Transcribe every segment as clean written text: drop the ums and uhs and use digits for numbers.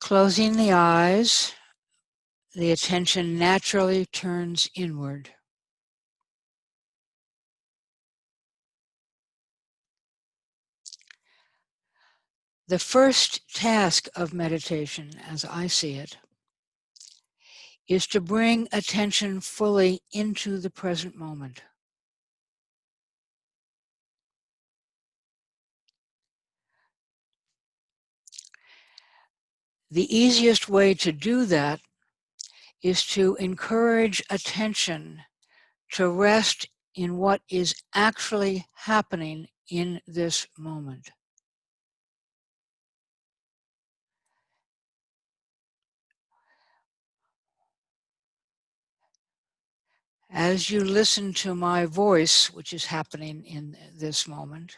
Closing the eyes, the attention naturally turns inward. The first task of meditation, as I see it, is to bring attention fully into the present moment. The easiest way to do that is to encourage attention to rest in what is actually happening in this moment. As you listen to my voice, which is happening in this moment,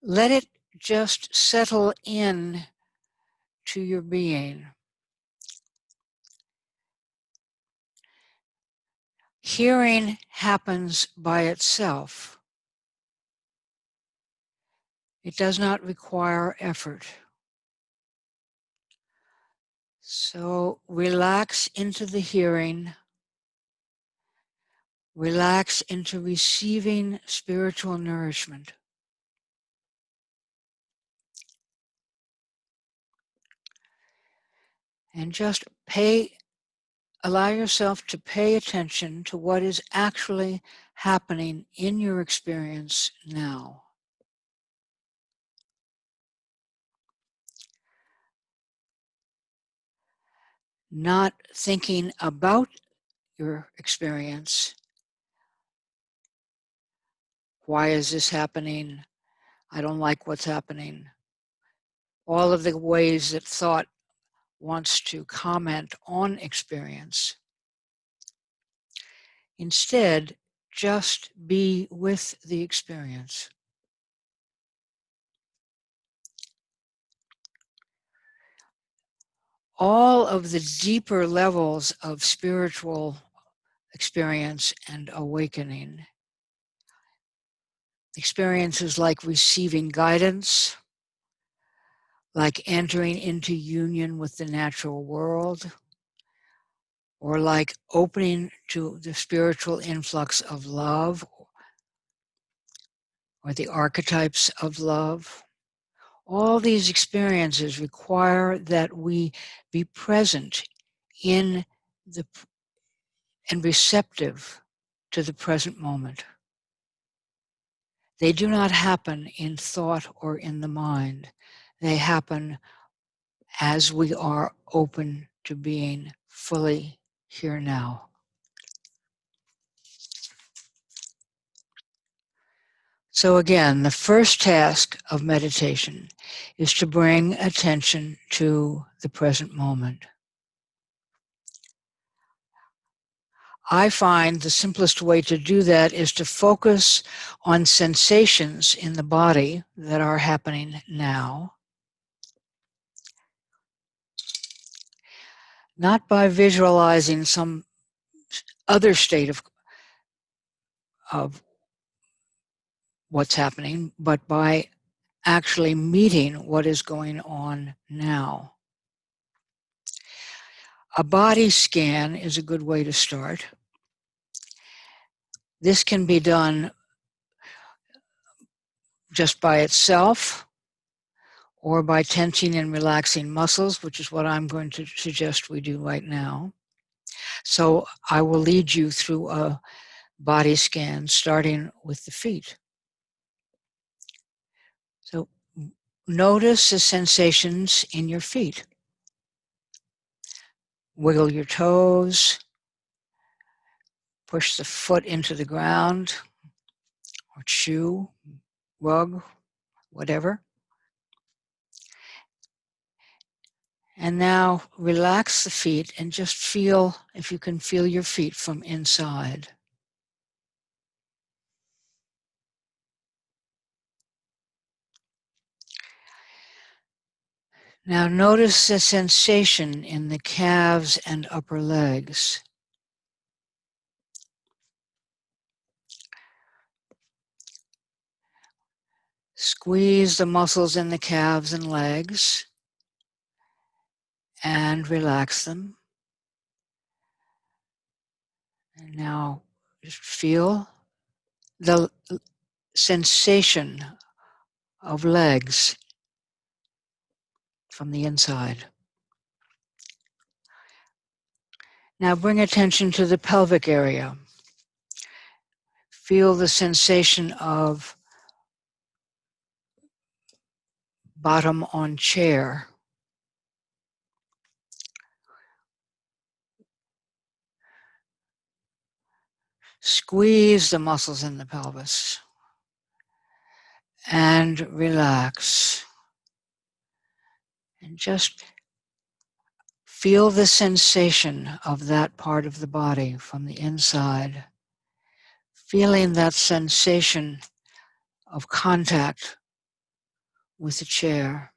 let it just settle in to your being. Hearing happens by itself. It does not require effort. So relax into the hearing. Relax into receiving spiritual nourishment. And just allow yourself to pay attention to what is actually happening in your experience now. Not thinking about your experience. Why is this happening? I don't like what's happening. All of the ways that thought wants to comment on experience. Instead, just be with the experience. All of the deeper levels of spiritual experience and awakening. Experiences like receiving guidance, like entering into union with the natural world, or like opening to the spiritual influx of love, or the archetypes of love. All these experiences require that we be present in and receptive to the present moment. They do not happen in thought or in the mind. They happen as we are open to being fully here now. So again, the first task of meditation is to bring attention to the present moment. I find the simplest way to do that is to focus on sensations in the body that are happening now, not by visualizing some other state of what's happening, but by actually meeting what is going on now. A body scan is a good way to start. This can be done just by itself or by tensing and relaxing muscles, which is what I'm going to suggest we do right now. So I will lead you through a body scan starting with the feet. So notice the sensations in your feet. Wiggle your toes, push the foot into the ground, or chew, rug, whatever. And now relax the feet and just feel if you can feel your feet from inside. Now notice the sensation in the calves and upper legs. Squeeze the muscles in the calves and legs and relax them. And now just feel the sensation of legs from the inside. Now bring attention to the pelvic area. Feel the sensation of bottom on chair. Squeeze the muscles in the pelvis and relax. And just feel the sensation of that part of the body from the inside. Feeling that sensation of contact with the chair.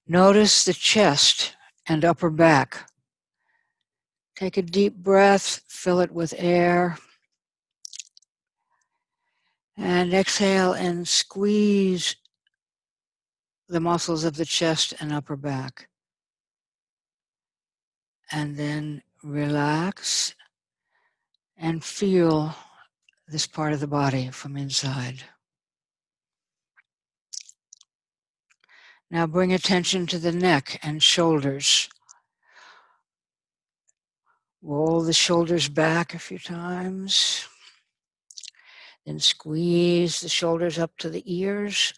Notice the chest and upper back. Take a deep breath, fill it with air, and exhale and squeeze the muscles of the chest and upper back. And then relax and feel this part of the body from inside. Now bring attention to the neck and shoulders. Roll the shoulders back a few times. Then squeeze the shoulders up to the ears.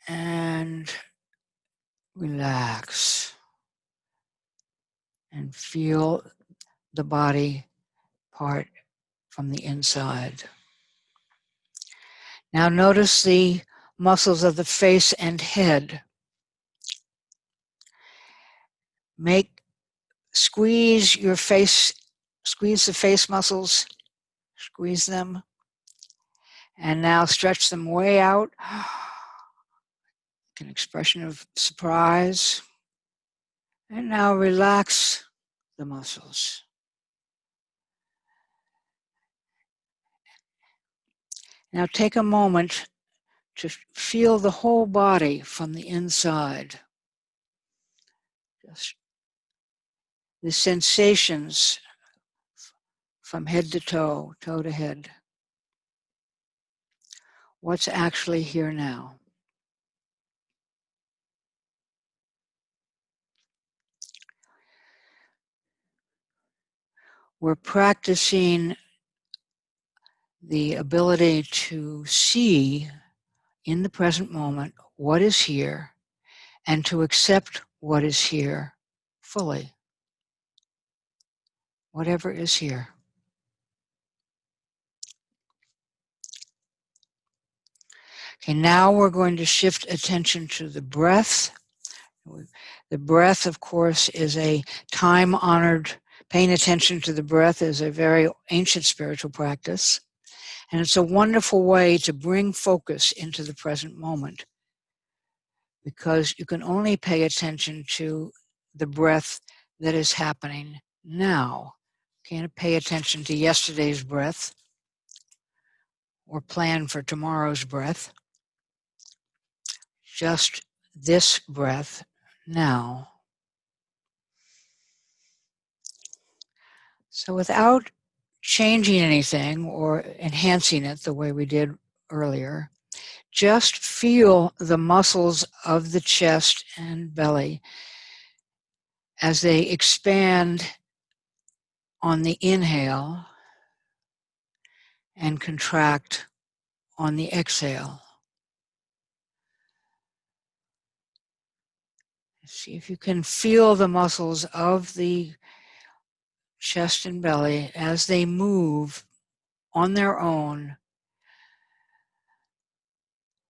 And relax. And feel the body part from the inside. Now notice the muscles of the face and head. Squeeze your face, squeeze the face muscles, squeeze them, and now stretch them way out. An expression of surprise. And now relax the muscles. Now take a moment to feel the whole body from the inside. Just the sensations from head to toe, toe to head. What's actually here now? We're practicing the ability to see in the present moment what is here and to accept what is here fully. Whatever is here. Okay, now we're going to shift attention to the breath. The breath, of course, is a time-honored, paying attention to the breath is a very ancient spiritual practice. And it's a wonderful way to bring focus into the present moment, because you can only pay attention to the breath that is happening now. You can't pay attention to yesterday's breath or plan for tomorrow's breath. Just this breath now. So without changing anything or enhancing it the way we did earlier, just feel the muscles of the chest and belly as they expand on the inhale and contract on the exhale. See if you can feel the muscles of the chest and belly as they move on their own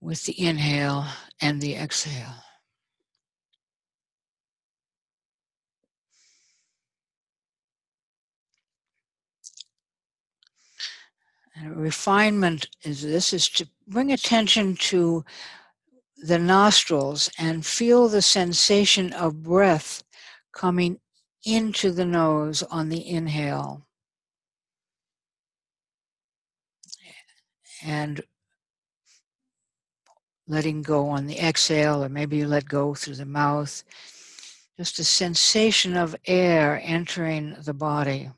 with the inhale and the exhale. And a refinement is to bring attention to the nostrils and feel the sensation of breath coming into the nose on the inhale and letting go on the exhale, or maybe you let go through the mouth. Just a sensation of air entering the body.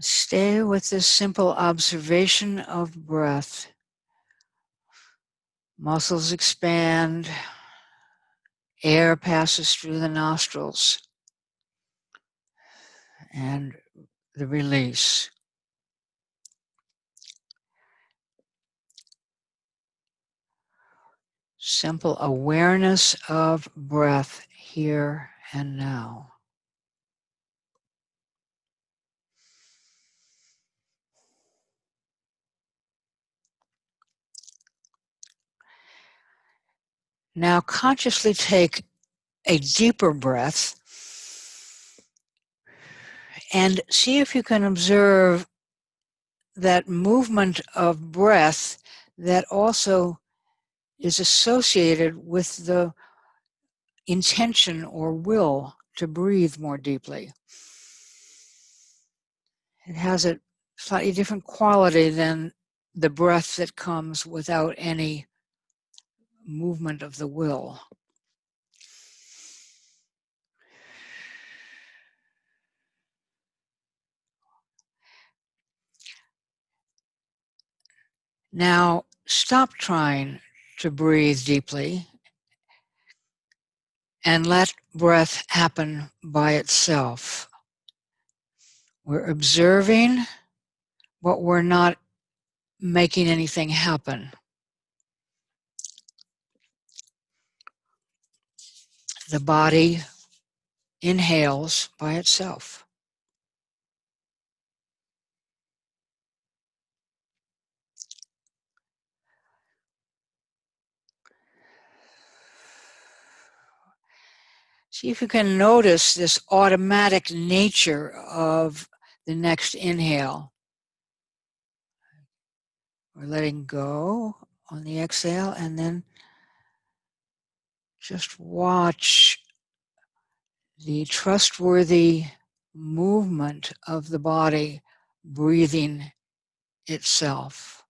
Stay with this simple observation of breath. Muscles expand, air passes through the nostrils, and the release. Simple awareness of breath here and now. Now consciously take a deeper breath and see if you can observe that movement of breath that also is associated with the intention or will to breathe more deeply. It has a slightly different quality than the breath that comes without any movement of the will. Now, stop trying to breathe deeply and let breath happen by itself. We're observing, but we're not making anything happen. The body inhales by itself. See if you can notice this automatic nature of the next inhale. We're letting go on the exhale, and then just watch the trustworthy movement of the body breathing itself.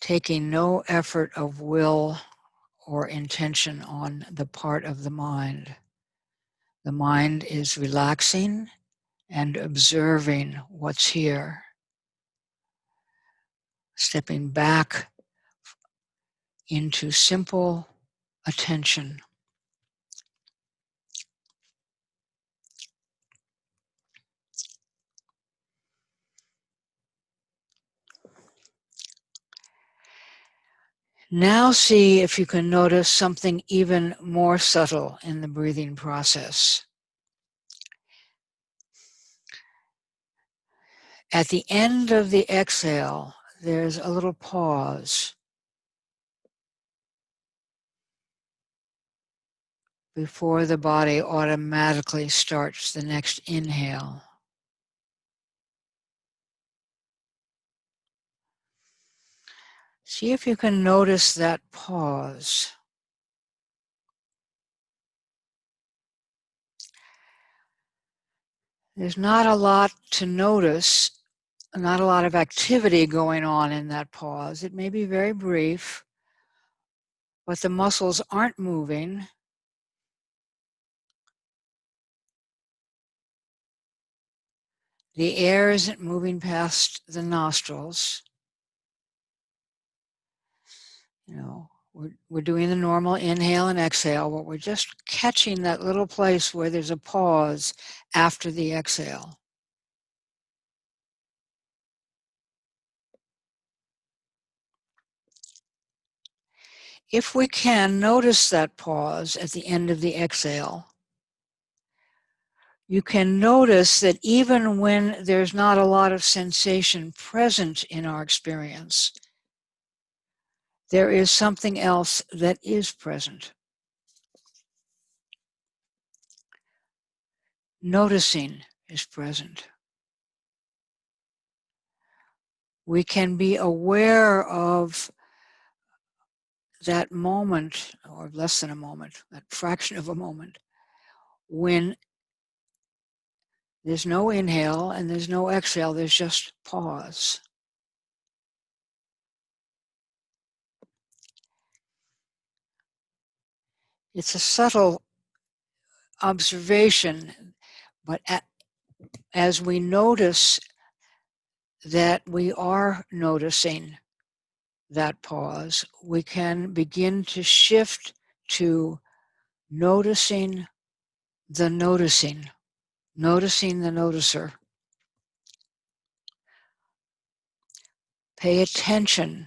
Taking no effort of will or intention on the part of the mind. The mind is relaxing and observing what's here. Stepping back into simple attention. Now see if you can notice something even more subtle in the breathing process. At the end of the exhale, there's a little pause before the body automatically starts the next inhale. See if you can notice that pause. There's not a lot to notice, not a lot of activity going on in that pause. It may be very brief, but the muscles aren't moving. The air isn't moving past the nostrils. We're doing the normal inhale and exhale, but we're just catching that little place where there's a pause after the exhale. If we can notice that pause at the end of the exhale, you can notice that even when there's not a lot of sensation present in our experience, there is something else that is present. Noticing is present. We can be aware of that moment, or less than a moment, that fraction of a moment, when there's no inhale and there's no exhale, there's just pause. It's a subtle observation, but as we notice that we are noticing that pause, we can begin to shift to noticing the noticing, noticing the noticer. Pay attention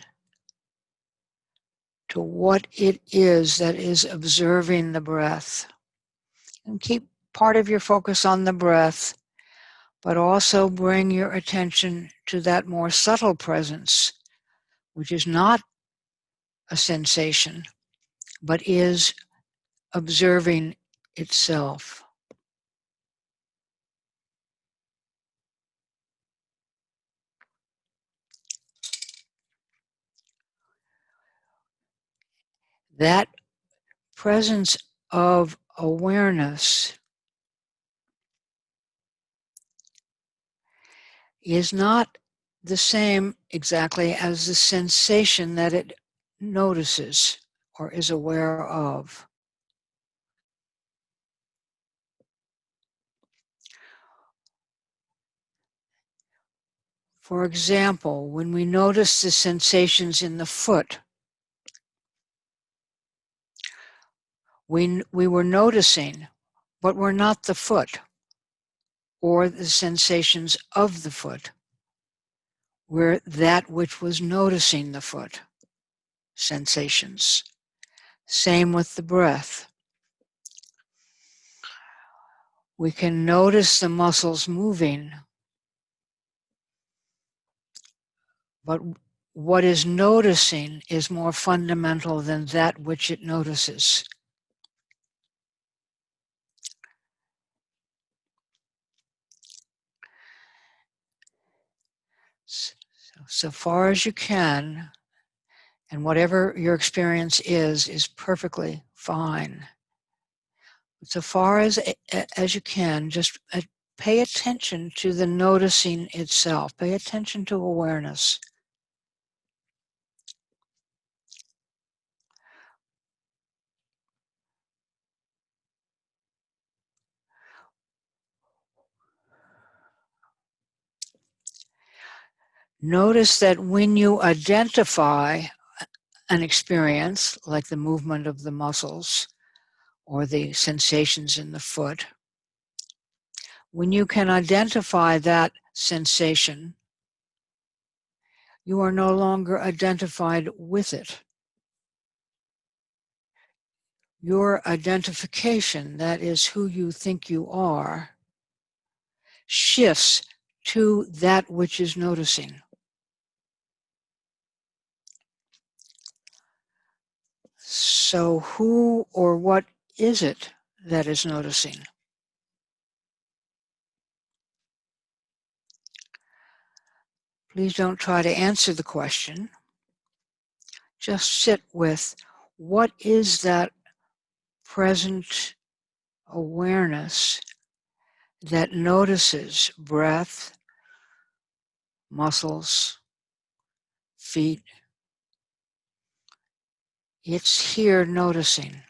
to what it is that is observing the breath. And keep part of your focus on the breath, but also bring your attention to that more subtle presence, which is not a sensation, but is observing itself. That presence of awareness is not the same exactly as the sensation that it notices or is aware of. For example, when we notice the sensations in the foot, we were noticing, but we're not the foot or the sensations of the foot. We're that which was noticing the foot sensations. Same with the breath. We can notice the muscles moving, but what is noticing is more fundamental than that which it notices. So far as you can, and whatever your experience is perfectly fine. So far as you can, just pay attention to the noticing itself. Pay attention to awareness. Notice that when you identify an experience, like the movement of the muscles or the sensations in the foot, when you can identify that sensation, you are no longer identified with it. Your identification, that is who you think you are, shifts to that which is noticing. So who or what is it that is noticing? Please don't try to answer the question. Just sit with what is that present awareness that notices breath, muscles, feet. It's here noticing.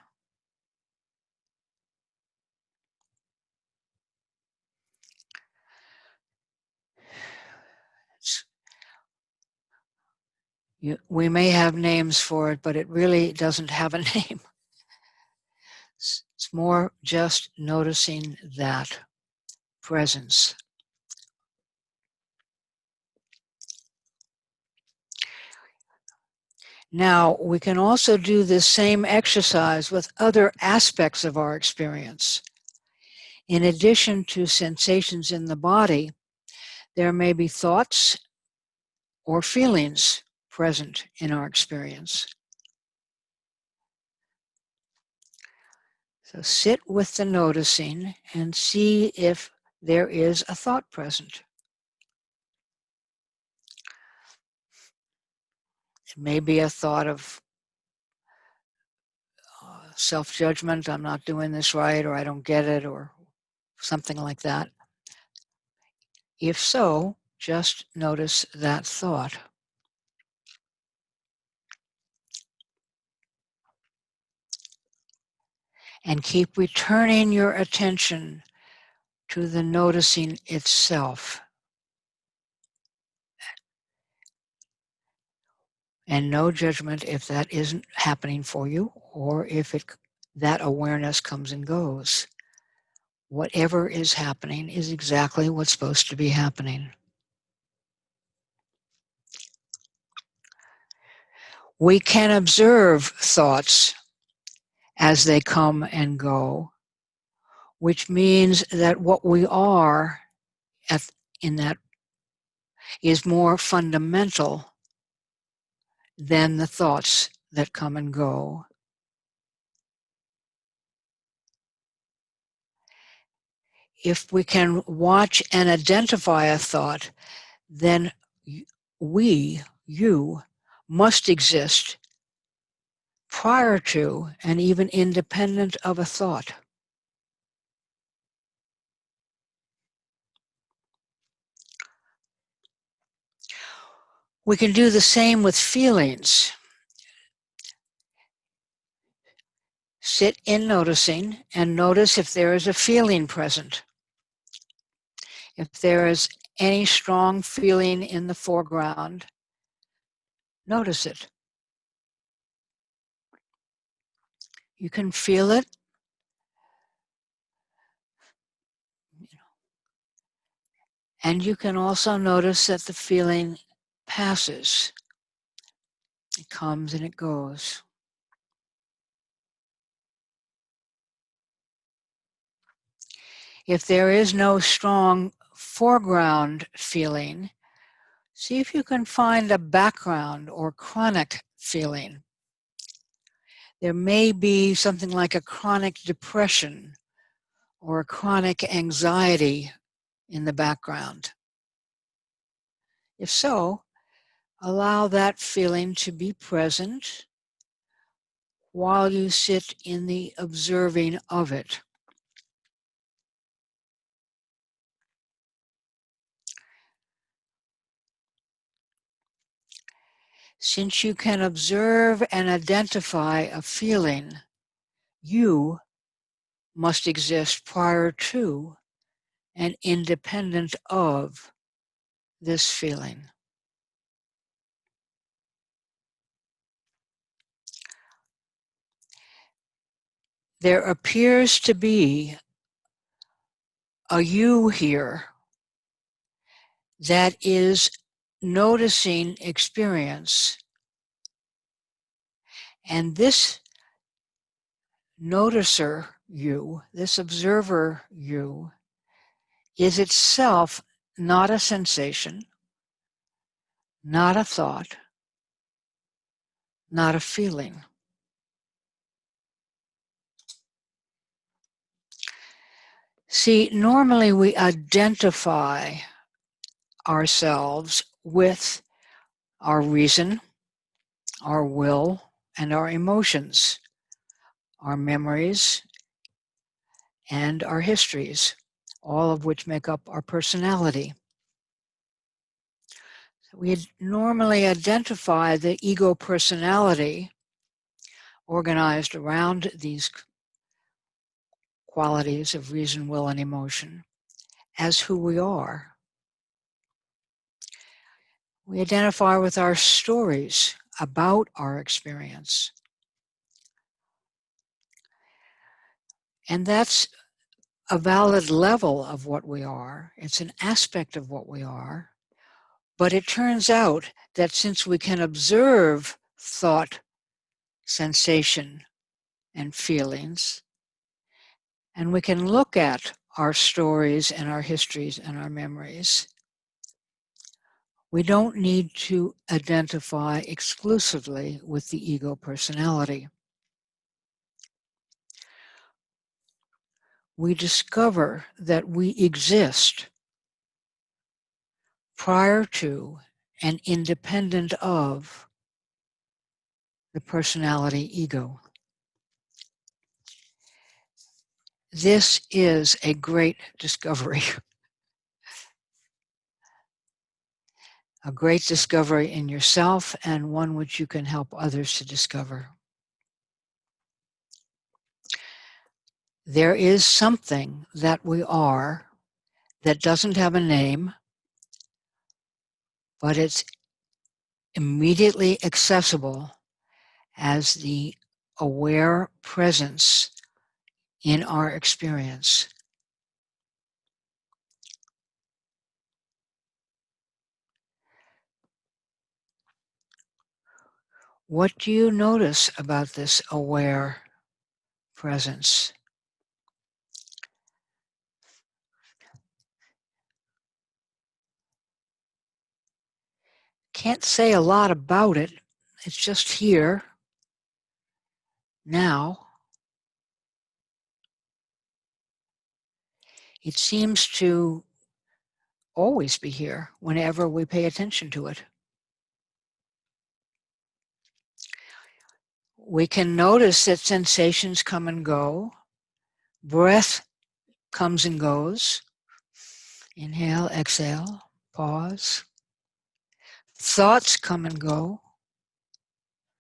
We may have names for it, but it really doesn't have a name. It's more just noticing that presence. Now, we can also do this same exercise with other aspects of our experience. In addition to sensations in the body, there may be thoughts or feelings present in our experience. So sit with the noticing and see if there is a thought present. It may be a thought of self-judgment, I'm not doing this right, or I don't get it, or something like that. If so, just notice that thought. And keep returning your attention to the noticing itself. And no judgment if that isn't happening for you, or if that awareness comes and goes. Whatever is happening is exactly what's supposed to be happening. We can observe thoughts as they come and go, which means that what we are in that is more fundamental than the thoughts that come and go. If we can watch and identify a thought, then you, must exist prior to and even independent of a thought. We can do the same with feelings. Sit in noticing and notice if there is a feeling present. If there is any strong feeling in the foreground, notice it. You can feel it. And you can also notice that the feeling passes. It comes and it goes. If there is no strong foreground feeling, see if you can find a background or chronic feeling. There may be something like a chronic depression or a chronic anxiety in the background. If so, allow that feeling to be present while you sit in the observing of it. Since you can observe and identify a feeling, you must exist prior to and independent of this feeling. There appears to be a you here that is noticing experience, and this noticer you, this observer you, is itself not a sensation, not a thought, not a feeling. See, normally we identify ourselves with our reason, our will, and our emotions, our memories, and our histories, all of which make up our personality. We normally identify the ego personality organized around these qualities of reason, will, and emotion as who we are. We identify with our stories about our experience. And that's a valid level of what we are. It's an aspect of what we are. But it turns out that since we can observe thought, sensation, and feelings, and we can look at our stories and our histories and our memories, we don't need to identify exclusively with the ego personality. We discover that we exist prior to and independent of the personality ego. This is a great discovery, a great discovery in yourself and one which you can help others to discover. There is something that we are that doesn't have a name, but it's immediately accessible as the aware presence in our experience. What do you notice about this aware presence? Can't say a lot about it. It's just here, now. It seems to always be here whenever we pay attention to it. We can notice that sensations come and go. Breath comes and goes. Inhale, exhale, pause. Thoughts come and go.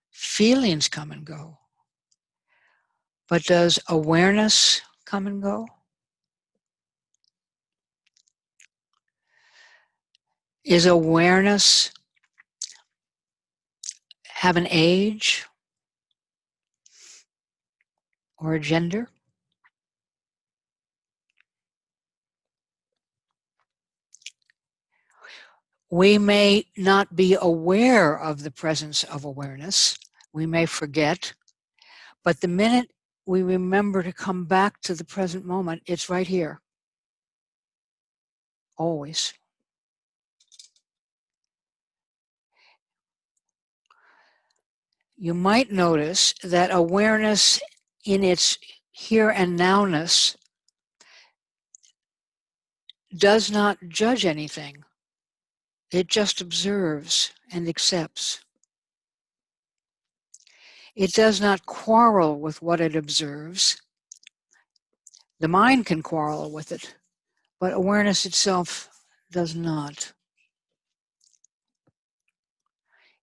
Feelings come and go. But does awareness come and go? Is awareness have an age or a gender? We may not be aware of the presence of awareness. We may forget. But the minute we remember to come back to the present moment, it's right here. Always. You might notice that awareness in its here and nowness does not judge anything. It just observes and accepts. It does not quarrel with what it observes. The mind can quarrel with it, but awareness itself does not.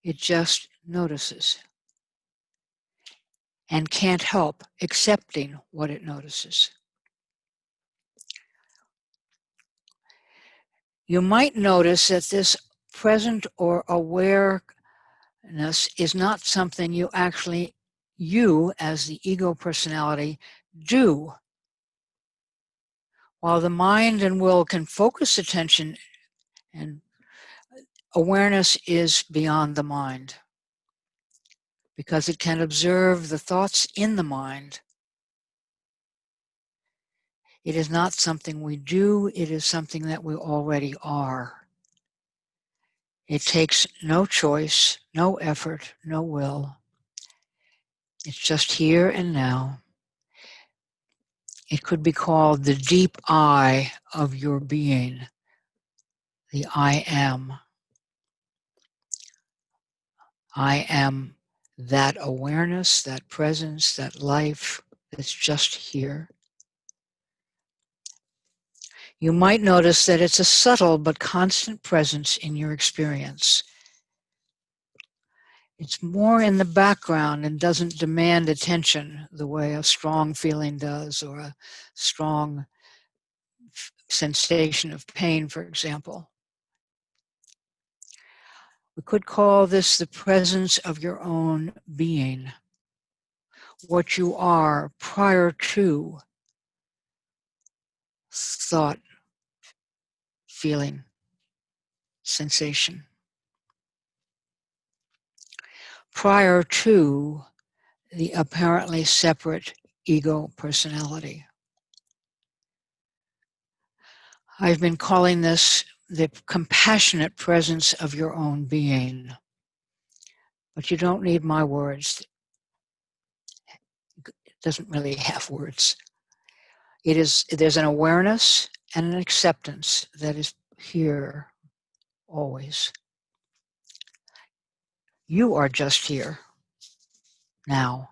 It just notices and can't help accepting what it notices. You might notice that this present or awareness is not something you actually, you as the ego personality, do. While the mind and will can focus attention, and awareness is beyond the mind because it can observe the thoughts in the mind. It is not something we do, it is something that we already are. It takes no choice, no effort, no will. It's just here and now. It could be called the deep I of your being, the I am. I am that awareness, that presence, that life that's just here. You might notice that it's a subtle but constant presence in your experience. It's more in the background and doesn't demand attention the way a strong feeling does, or a strong sensation of pain, for example. We could call this the presence of your own being, what you are prior to thought, feeling, sensation. Prior to the apparently separate ego personality. I've been calling this the compassionate presence of your own being. But you don't need my words. It doesn't really have words. There's an awareness and an acceptance that is here always. You are just here. now.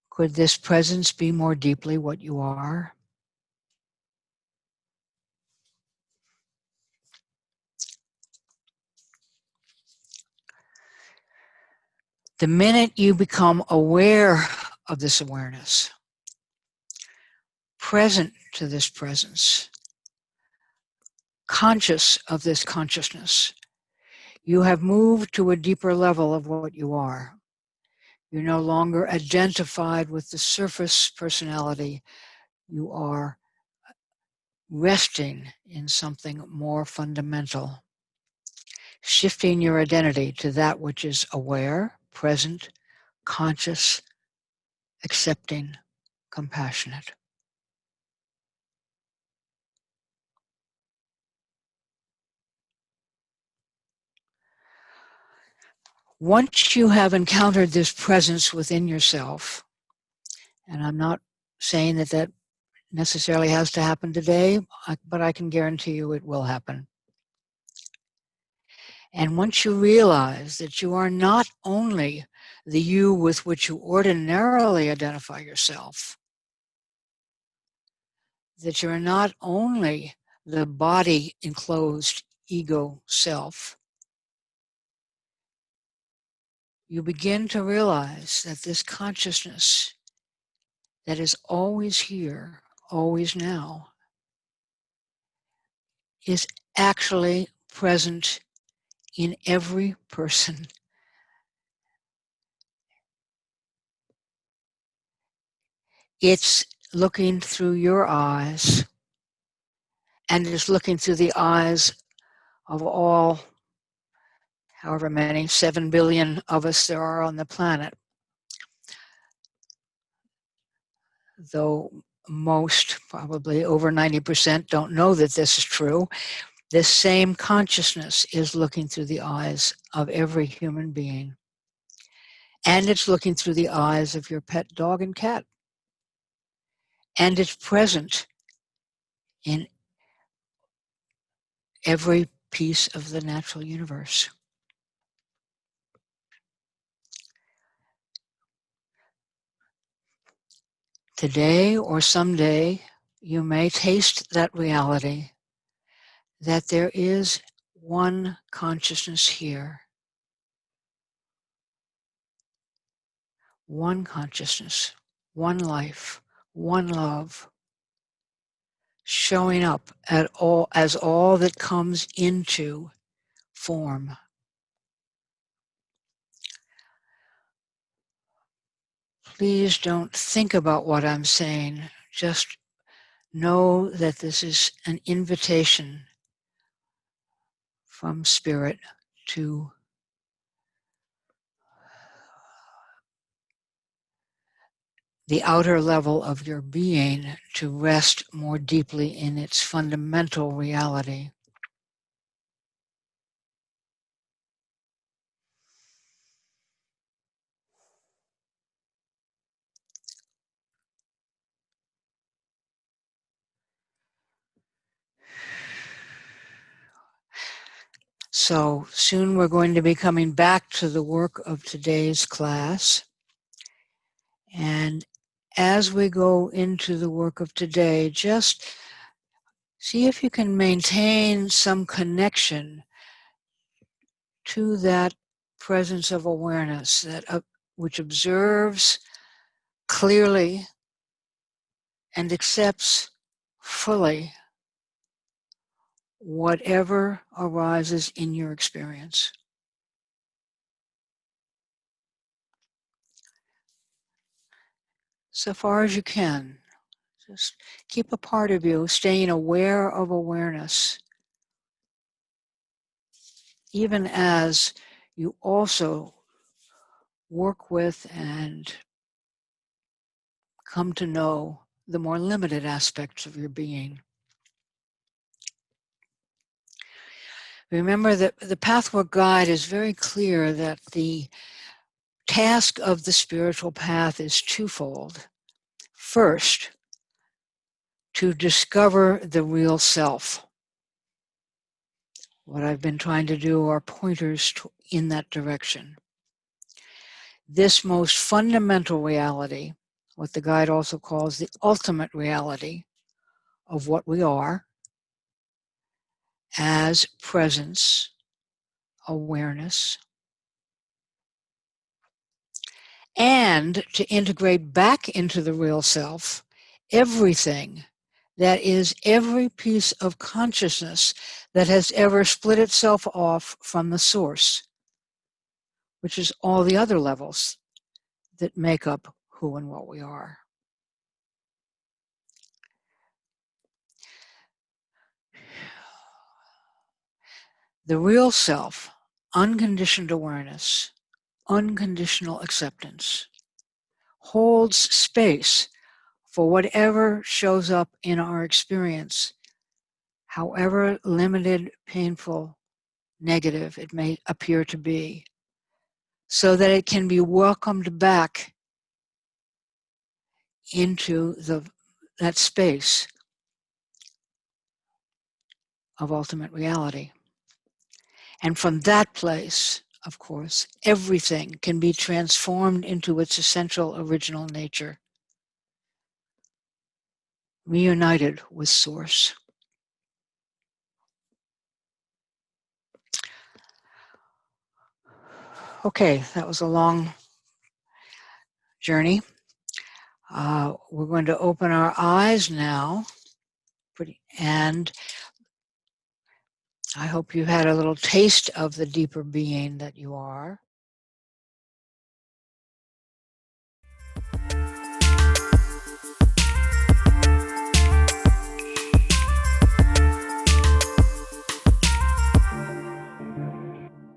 Could this presence be more deeply what you are? The minute you become aware of this awareness, present to this presence, conscious of this consciousness, you have moved to a deeper level of what you are. You're no longer identified with the surface personality. You are resting in something more fundamental, shifting your identity to that which is aware, present, conscious, accepting, compassionate. Once you have encountered this presence within yourself, and I'm not saying that that necessarily has to happen today, but I can guarantee you it will happen. And once you realize that you are not only the you with which you ordinarily identify yourself, that you're not only the body enclosed ego self, you begin to realize that this consciousness that is always here, always now, is actually present in every person. It's looking through your eyes, and it's looking through the eyes of all, however many, 7 billion of us there are on the planet. Though most, probably over 90%, don't know that this is true, this same consciousness is looking through the eyes of every human being. And it's looking through the eyes of your pet dog and cat. And it's present in every piece of the natural universe. Today or someday, you may taste that reality, that there is one consciousness here, one consciousness, one life, one love, showing up as all that comes into form. Please don't think about what I'm saying. Just know that this is an invitation from Spirit to the outer level of your being to rest more deeply in its fundamental reality. So soon we're going to be coming back to the work of today's class. And as we go into the work of today, just see if you can maintain some connection to that presence of awareness that which observes clearly and accepts fully whatever arises in your experience. So far as you can, just keep a part of you staying aware of awareness, even as you also work with and come to know the more limited aspects of your being. Remember that the Pathwork Guide is very clear that the task of the spiritual path is twofold. First, to discover the real self. What I've been trying to do are pointers in that direction. this most fundamental reality, what the guide also calls the ultimate reality of what we are as presence, awareness, and to integrate back into the real self everything that is every piece of consciousness that has ever split itself off from the source, which is all the other levels that make up who and what we are. The real self, unconditioned awareness, unconditional acceptance, holds space for whatever shows up in our experience, however limited, painful, negative it may appear to be, so that it can be welcomed back into that space of ultimate reality. And from that place, of course, everything can be transformed into its essential original nature, reunited with Source. Okay, that was a long journey. We're going to open our eyes now, and I hope you had a little taste of the deeper being that you are.